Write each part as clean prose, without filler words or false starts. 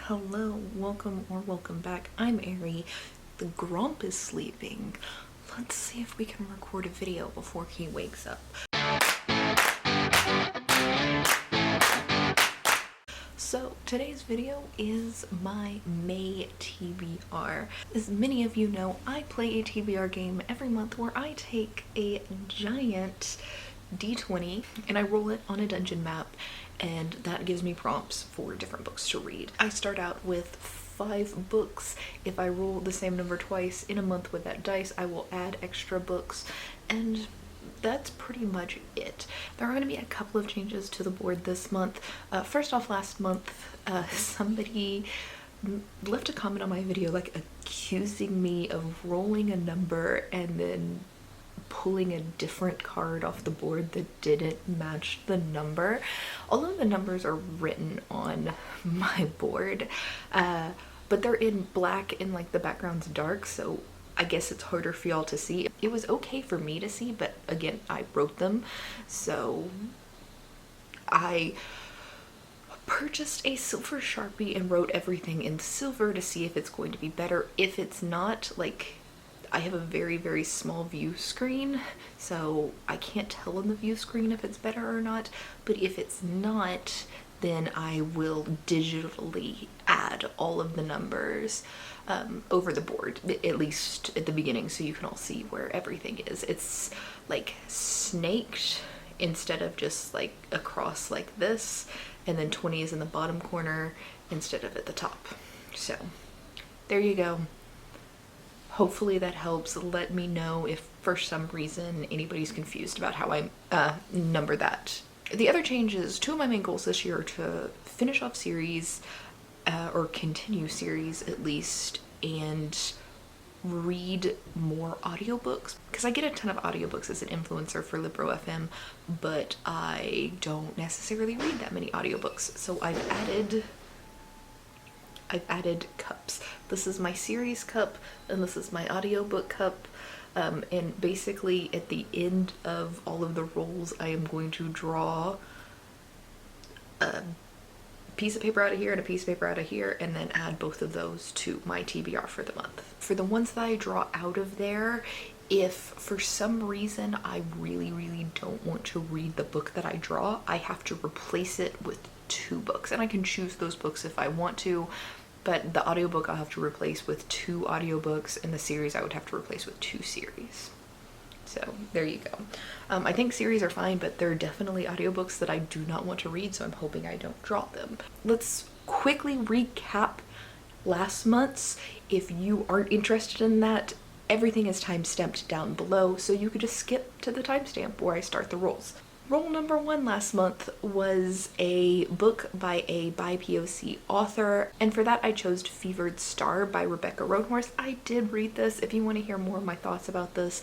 Hello, welcome back. I'm Ari. The Grump is sleeping. Let's see if we can record a video before he wakes up. So today's video is my May TBR. As many of you know, I play a TBR game every month where I take a giant D20 and I roll it on a dungeon map, and that gives me prompts for different books to read. I start out with 5 books. If I roll the same number twice in a month with that dice, I will add extra books, and that's pretty much it. There are going to be a couple of changes to the board this month. First off, last month somebody left a comment on my video accusing me of rolling a number and then pulling a different card off the board that didn't match the number. All of the numbers are written on my board, but they're in black and the background's dark, so I guess it's harder for y'all to see. It was okay for me to see, but again, I wrote them, so I purchased a silver Sharpie and wrote everything in silver to see if it's going to be better. If it's not, I have a very, very small view screen, so I can't tell on the view screen if it's better or not, but if it's not, then I will digitally add all of the numbers over the board, at least at the beginning, so you can all see where everything is. It's snaked instead of just across like this, and then 20 is in the bottom corner instead of at the top. So there you go. Hopefully that helps. Let me know if for some reason anybody's confused about how I number that. The other changes, 2 of my main goals this year are to finish off series, or continue series at least, and read more audiobooks, because I get a ton of audiobooks as an influencer for Libro FM, but I don't necessarily read that many audiobooks. So I've added cups. This is my series cup and this is my audiobook cup, and basically at the end of all of the rolls I am going to draw a piece of paper out of here and a piece of paper out of here, and then add both of those to my TBR for the month. For the ones that I draw out of there, if for some reason I really don't want to read the book that I draw, I have to replace it with 2 books, and I can choose those books if I want to, but the audiobook I'll have to replace with 2 audiobooks, and the series I would have to replace with 2 series. So there you go. I think series are fine, but there are definitely audiobooks that I do not want to read, so I'm hoping I don't draw them. Let's quickly recap last month's. If you aren't interested in that, everything is time-stamped down below, so you could just skip to the timestamp where I start the rolls. Roll number 1 last month was a book by a BIPOC author, and for that I chose Fevered Star by Rebecca Roanhorse. I did read this. If you want to hear more of my thoughts about this,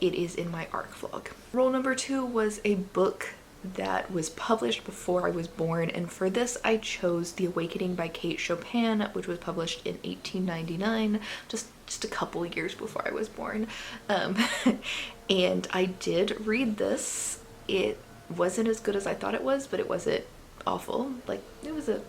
it is in my ARC vlog. Roll number 2 was a book that was published before I was born, and for this I chose The Awakening by Kate Chopin, which was published in 1899, just a couple years before I was born. And I did read this. It wasn't as good as I thought it was, but it wasn't awful. It was a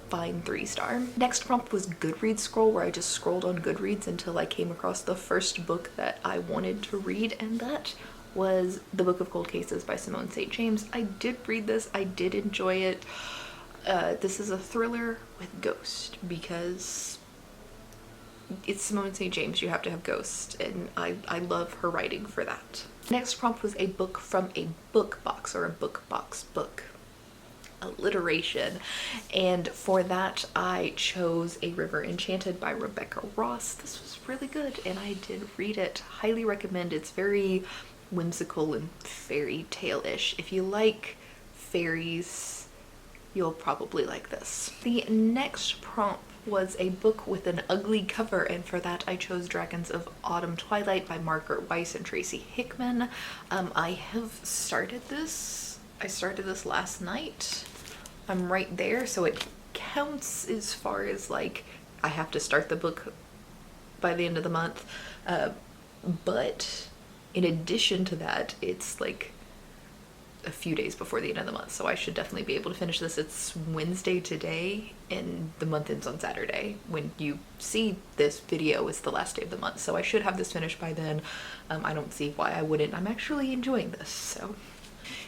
fine 3-star. Next prompt was Goodreads scroll, where I just scrolled on Goodreads until I came across the first book that I wanted to read, and that was The Book of Cold Cases by Simone St. James. I did read this. I did enjoy it. This is a thriller with ghost, because it's Simone St. James, you have to have ghosts, and I love her writing for that. Next prompt was a book from a book box, or a book box book. Alliteration. And for that I chose A River Enchanted by Rebecca Ross. This was really good and I did read it. Highly recommend. It's very whimsical and fairy tale-ish. If you like fairies, you'll probably like this. The next prompt was a book with an ugly cover, and for that I chose Dragons of Autumn Twilight by Margaret Weiss and Tracy Hickman. I have started this. I started this last night. I'm right there, so it counts as far as I have to start the book by the end of the month. But in addition to that, it's a few days before the end of the month, so I should definitely be able to finish this. It's Wednesday today, and the month ends on Saturday. When you see this video, it's the last day of the month, so I should have this finished by then. I don't see why I wouldn't. I'm actually enjoying this, so.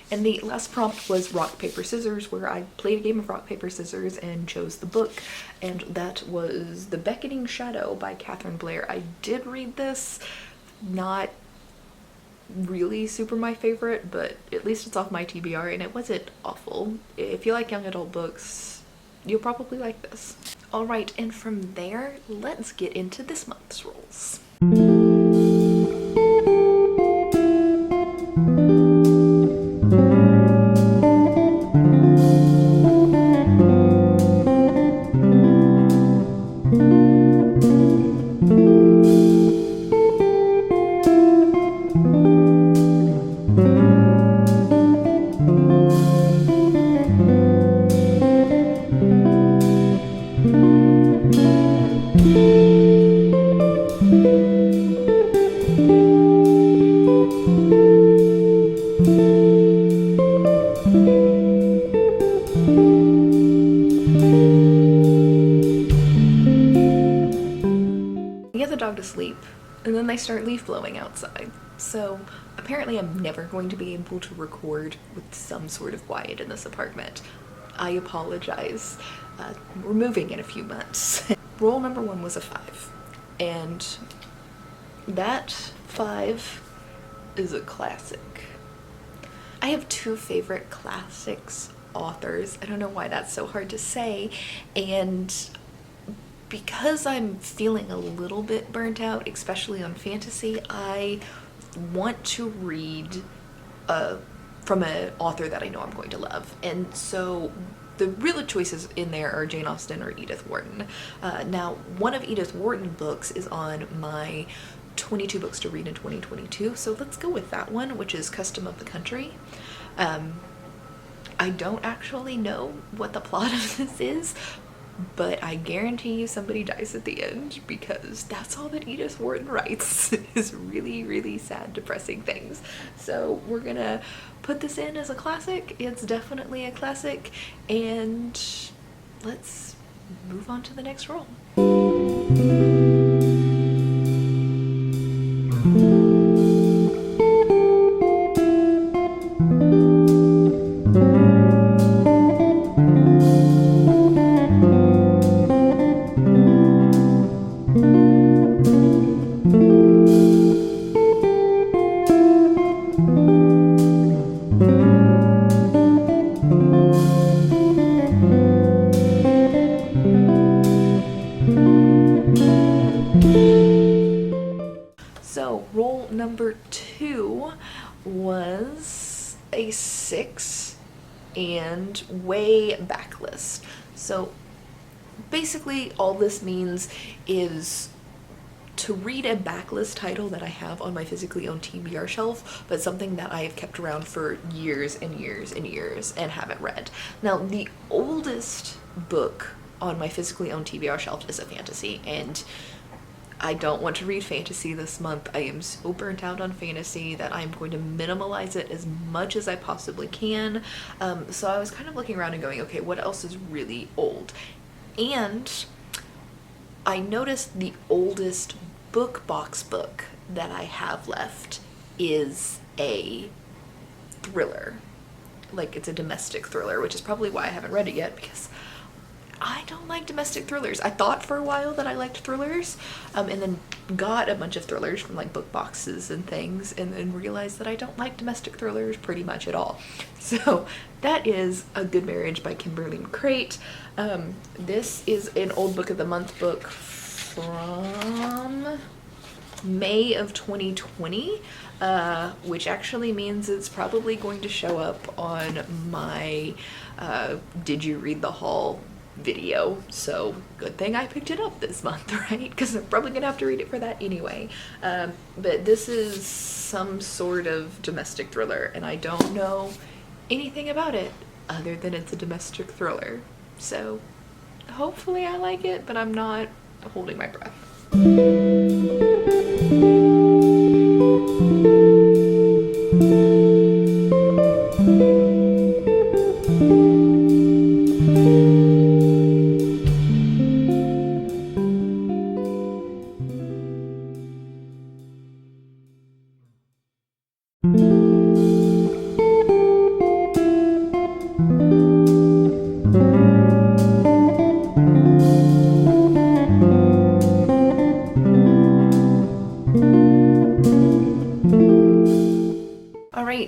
And the last prompt was rock, paper, scissors, where I played a game of rock, paper, scissors and chose the book, and that was The Beckoning Shadow by Catherine Blair. I did read this, not really super my favorite, but at least it's off my TBR, and it wasn't awful. If you like young adult books, you'll probably like this. Alright, and from there, let's get into this month's rolls. To sleep, and then they start leaf blowing outside. So apparently I'm never going to be able to record with some sort of quiet in this apartment. I apologize. We're moving in a few months. Roll number 1 was a 5, and that 5 is a classic. I have 2 favorite classics authors. I don't know why that's so hard to say, and because I'm feeling a little bit burnt out, especially on fantasy, I want to read from an author that I know I'm going to love. And so the real choices in there are Jane Austen or Edith Wharton. Now, one of Edith Wharton's books is on my 22 books to read in 2022, so let's go with that one, which is Custom of the Country. I don't actually know what the plot of this is, but I guarantee you somebody dies at the end, because that's all that Edith Wharton writes is really, really sad, depressing things. So we're gonna put this in as a classic. It's definitely a classic, and let's move on to the next roll. So roll number 2 was a 6 and way backlist. So basically all this means is to read a backlist title that I have on my physically owned TBR shelf, but something that I have kept around for years and years and years and haven't read. Now, the oldest book on my physically owned TBR shelf is a fantasy, and I don't want to read fantasy this month. I am so burnt out on fantasy that I'm going to minimalize it as much as I possibly can. So I was kind of looking around and going, okay, what else is really old? And I noticed the oldest book box book that I have left is a thriller. Like, it's a domestic thriller, which is probably why I haven't read it yet, because I don't like domestic thrillers. I thought for a while that I liked thrillers, and then got a bunch of thrillers from like book boxes and things, and then realized that I don't like domestic thrillers pretty much at all. So that is A Good Marriage by Kimberly McCreight. This is an old book of the month book from May of 2020, which actually means it's probably going to show up on my Did You Read the Haul video, so good thing I picked it up this month, right? Because I'm probably gonna have to read it for that anyway. But this is some sort of domestic thriller, and I don't know anything about it other than it's a domestic thriller. So hopefully I like it, but I'm not holding my breath.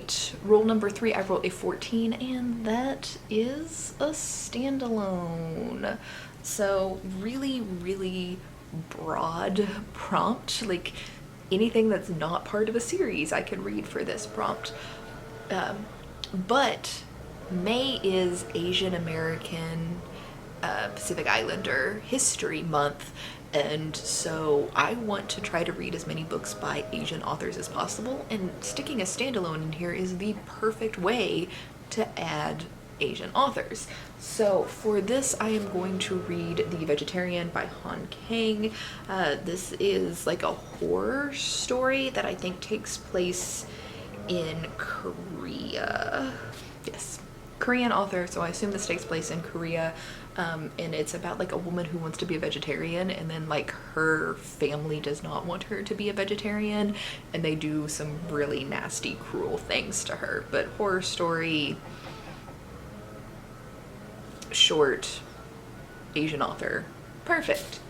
right, roll number 3, I rolled a 14, and that is a standalone. So really, really broad prompt, like anything that's not part of a series I could read for this prompt. But May is Asian American Pacific Islander History Month, and so I want to try to read as many books by Asian authors as possible, and sticking a standalone in here is the perfect way to add Asian authors. So for this, I am going to read The Vegetarian by Han Kang. This is like a horror story that I think takes place in Korea. Yes, Korean author, so I assume this takes place in Korea. And it's about like a woman who wants to be a vegetarian, and then like her family does not want her to be a vegetarian, and they do some really nasty, cruel things to her. But horror story, short, Asian author, perfect.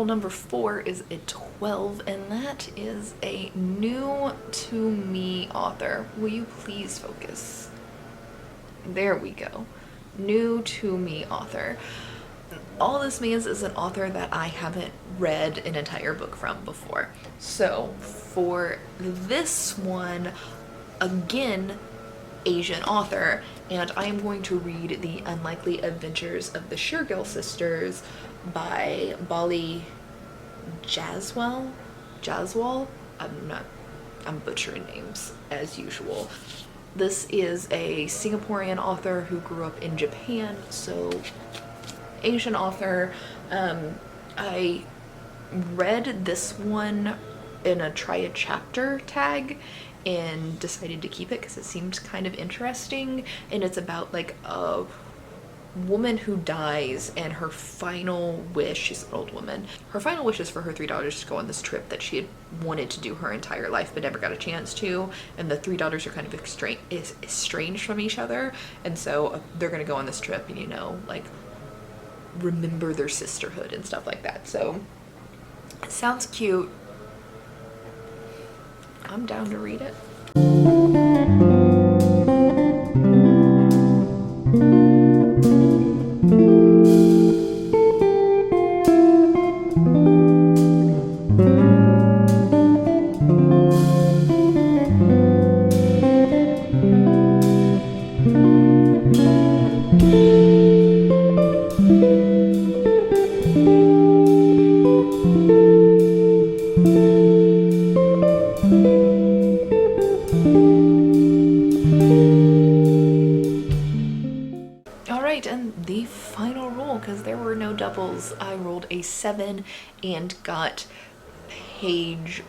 Number 4 is a 12, and that is a new to me author. Will you please focus? There we go. New to me author. All this means is an author that I haven't read an entire book from before. So for this one, again, Asian author, and I am going to read The Unlikely Adventures of the Shergill Sisters by Bali Jaswal. I'm butchering names as usual. This is a Singaporean author who grew up in Japan, so Asian author. I read this one in a try a chapter tag and decided to keep it because it seemed kind of interesting, and it's about like a woman who dies, and her final wish, she's an old woman, her final wish is for her 3 daughters to go on this trip that she had wanted to do her entire life but never got a chance to, and the 3 daughters are kind of estranged from each other, and so they're gonna go on this trip and, you know, like remember their sisterhood and stuff like that. So it sounds cute. I'm down to read it. And the final roll, because there were no doubles, I rolled a 7 and got page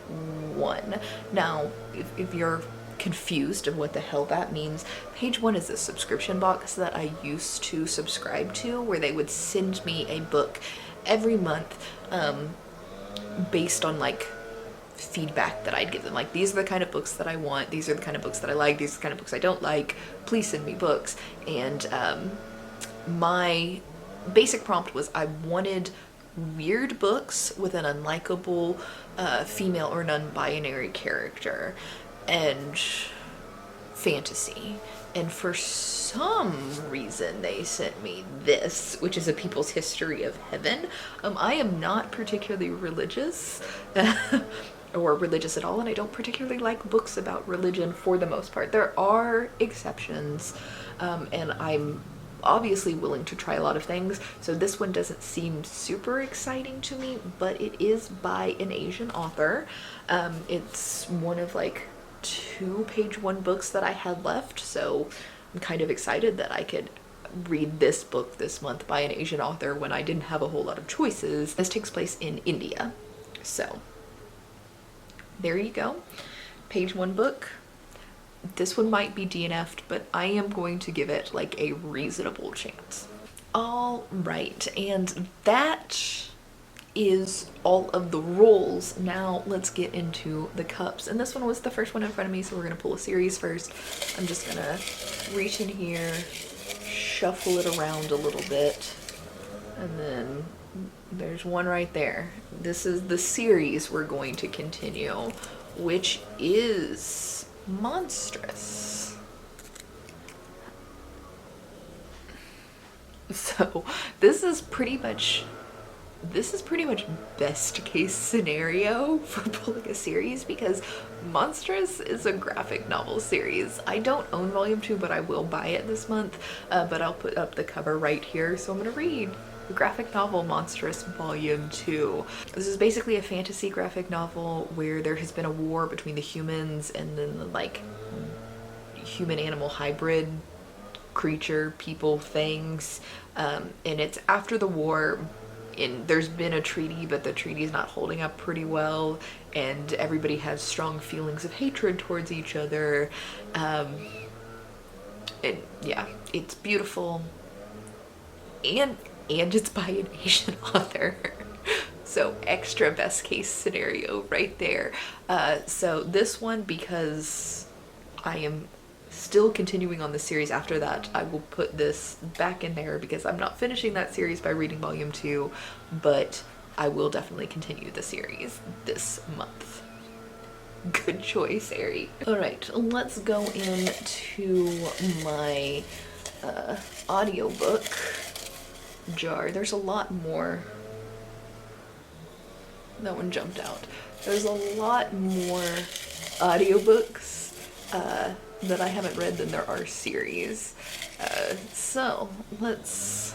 1. Now, if you're confused of what the hell that means, page 1 is a subscription box that I used to subscribe to, where they would send me a book every month based on like feedback that I'd give them. Like, these are the kind of books that I want, these are the kind of books that I like, these are the kind of books I don't like, please send me books. And my basic prompt was I wanted weird books with an unlikable female or non-binary character and fantasy. And for some reason they sent me this, which is A People's History of Heaven. I am not particularly religious or religious at all, and I don't particularly like books about religion for the most part. There are exceptions, and I'm obviously willing to try a lot of things, so this one doesn't seem super exciting to me, but it is by an Asian author. It's one of like 2 page 1 books that I had left, so I'm kind of excited that I could read this book this month by an Asian author when I didn't have a whole lot of choices. This takes place in India. So there you go. Page 1 book. This one might be DNF'd, but I am going to give it like a reasonable chance. All right, and that is all of the rolls. Now let's get into the cups. And this one was the first one in front of me, so we're gonna pull a series first. I'm just gonna reach in here, shuffle it around a little bit, and then there's one right there. This is the series we're going to continue, which is Monstrous. So this is pretty much best case scenario for pulling a series, because Monstrous is a graphic novel series. I don't own volume 2, but I will buy it this month, but I'll put up the cover right here. So I'm gonna read the graphic novel Monstrous Volume 2. This is basically a fantasy graphic novel where there has been a war between the humans and then the like human-animal hybrid creature people things, and it's after the war. There's been a treaty, but the treaty is not holding up pretty well, and everybody has strong feelings of hatred towards each other. And yeah, it's beautiful, and it's by an Asian author. So extra best case scenario right there. So this one, because I am still continuing on the series after that, I will put this back in there because I'm not finishing that series by reading volume 2, but I will definitely continue the series this month. Good choice, Ari. All right, let's go into my audiobook jar. There's a lot more. That one jumped out. There's a lot more audiobooks that I haven't read than there are series. So let's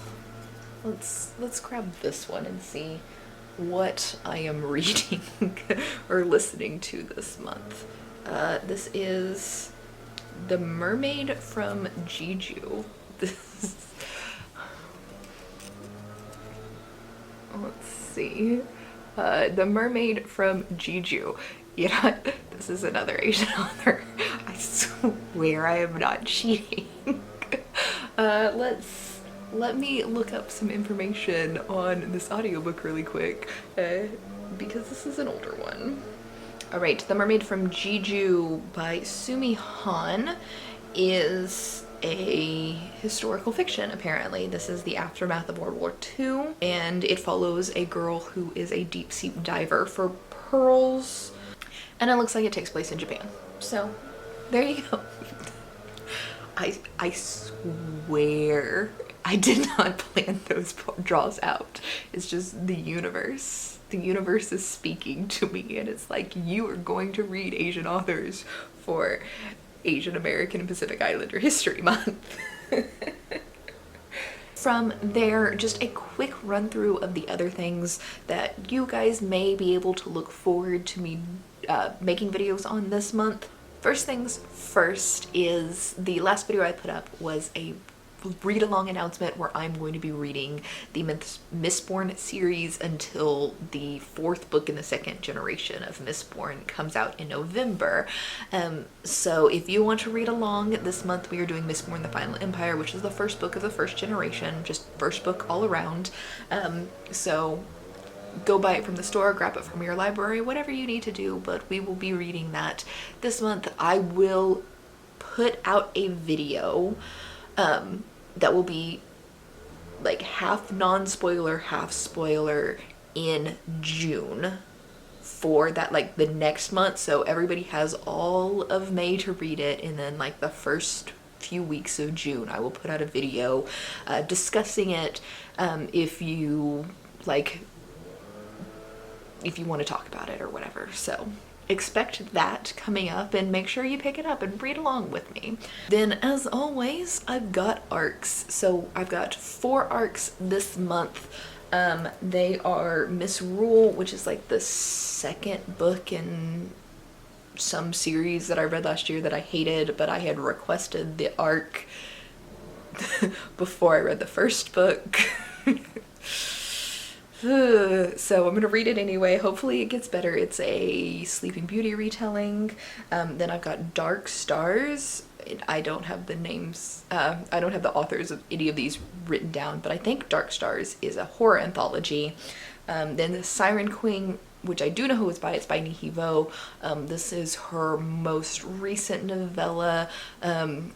grab this one and see what I am reading or listening to this month. This is The Mermaid from Jeju. Let's see. The Mermaid from Jeju. Yeah, this is another Asian author. I swear I am not cheating. Let me look up some information on this audiobook really quick, because this is an older one. All right, The Mermaid from Jeju by Sumi Han is a historical fiction, apparently. This is the aftermath of World War II, and it follows a girl who is a deep sea diver for pearls, and it looks like it takes place in Japan. So there you go. I swear I did not plan those draws out. It's just the universe. The universe is speaking to me, and it's like, you are going to read Asian authors for Asian American and Pacific Islander History Month. From there, just a quick run through of the other things that you guys may be able to look forward to me making videos on this month. First things first is the last video I put up was a read-along announcement where I'm going to be reading the Mistborn series until the 4th book in the 2nd generation of Mistborn comes out in November. So if you want to read along this month, we are doing Mistborn the Final Empire, which is the 1st book of the 1st generation, just 1st book all around. So go buy it from the store, grab it from your library, whatever you need to do, but we will be reading that this month. I will put out a video that will be like half non-spoiler, half spoiler in June for that, like the next month. So everybody has all of May to read it, and then like the first few weeks of June I will put out a video discussing it, if you want to talk about it or whatever. So expect that coming up, and make sure you pick it up and read along with me. Then, as always, I've got arcs. So I've got 4 arcs this month. They are Misrule, which is like the 2nd book in some series that I read last year that I hated, but I had requested the arc before I read the first book. So I'm gonna read it anyway. Hopefully it gets better. It's a Sleeping Beauty retelling. Then I've got Dark Stars. I don't have the names, I don't have the authors of any of these written down, but I think Dark Stars is a horror anthology. Then the Siren Queen, which I do know who it's by Nihivo. This is her most recent novella.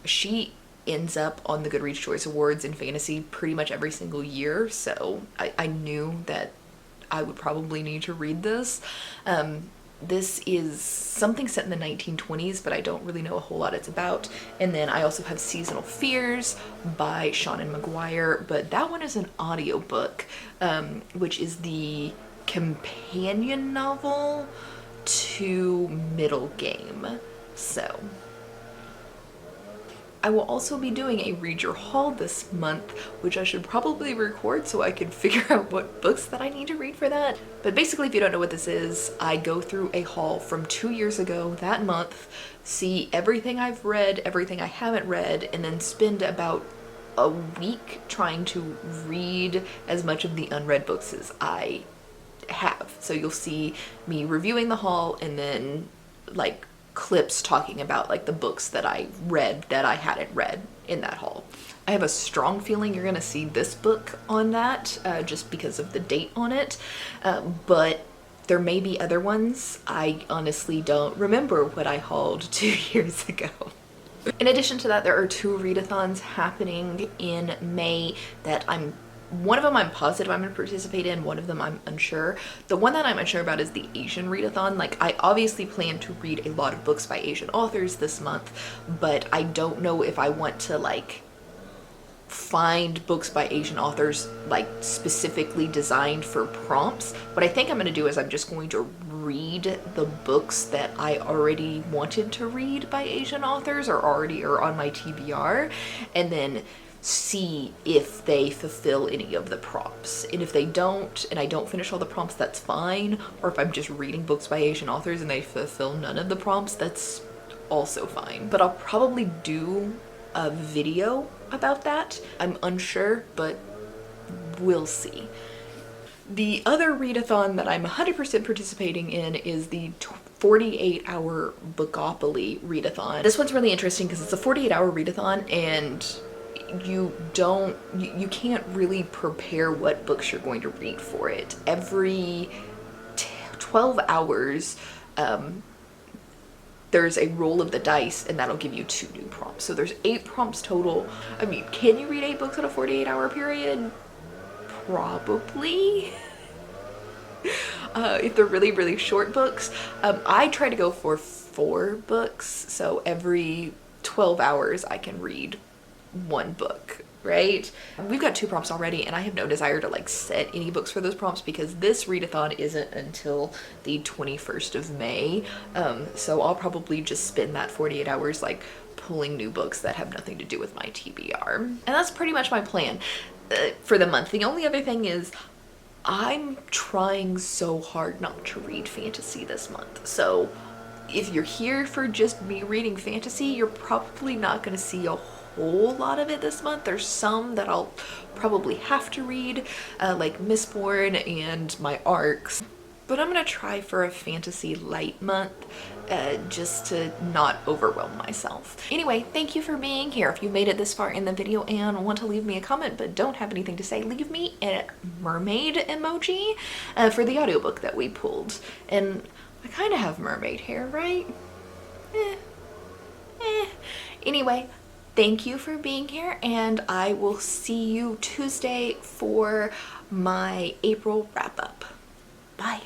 She ends up on the Goodreads Choice Awards in fantasy pretty much every single year, so I knew that I would probably need to read this. This is something set in the 1920s, but I don't really know a whole lot it's about. And then I also have Seasonal Fears by Shannon McGuire, but that one is an audiobook, which is the companion novel to Middle Game. So I will also be doing a Read Your Haul this month, which I should probably record so I can figure out what books that I need to read for that. But basically, if you don't know what this is, I go through a haul from 2 years ago that month, see everything I've read, everything I haven't read, and then spend about a week trying to read as much of the unread books as I have. So you'll see me reviewing the haul and then like clips talking about like the books that I read that I hadn't read in that haul. I have a strong feeling you're gonna see this book on that just because of the date on it, but there may be other ones. I honestly don't remember what I hauled 2 years ago. In addition to that, there are 2 readathons happening in May that one of them I'm positive I'm going to participate in, one of them I'm unsure. The one that I'm unsure about is the Asian readathon. Like, I obviously plan to read a lot of books by Asian authors this month, but I don't know if I want to like find books by Asian authors like specifically designed for prompts. What I think I'm going to do is I'm just going to read the books that I already wanted to read by Asian authors or already are on my TBR, and then see if they fulfill any of the prompts. And if they don't, and I don't finish all the prompts, that's fine. Or if I'm just reading books by Asian authors and they fulfill none of the prompts, that's also fine. But I'll probably do a video about that. I'm unsure, but we'll see. The other readathon that I'm 100% participating in is the 48-hour Bookopoly readathon. This one's really interesting because it's a 48-hour readathon, and you can't really prepare what books you're going to read for it. Every 12 hours, there's a roll of the dice, and that'll give you 2 new prompts. So there's 8 prompts total. I mean, can you read 8 books in a 48-hour period? Probably. If they're really, really short books. I try to go for 4 books, so every 12 hours I can read 1 book, right? We've got 2 prompts already, and I have no desire to like set any books for those prompts because this readathon isn't until the 21st of May. So I'll probably just spend that 48 hours like pulling new books that have nothing to do with my TBR. And that's pretty much my plan for the month. The only other thing is I'm trying so hard not to read fantasy this month. So if you're here for just me reading fantasy, you're probably not going to see a whole lot of it this month. There's some that I'll probably have to read, like Mistborn and my arcs. But I'm going to try for a fantasy light month just to not overwhelm myself. Anyway, thank you for being here. If you made it this far in the video and want to leave me a comment but don't have anything to say, leave me a mermaid emoji for the audiobook that we pulled. And I kind of have mermaid hair, right? Anyway, thank you for being here, and I will see you Tuesday for my April wrap-up. Bye.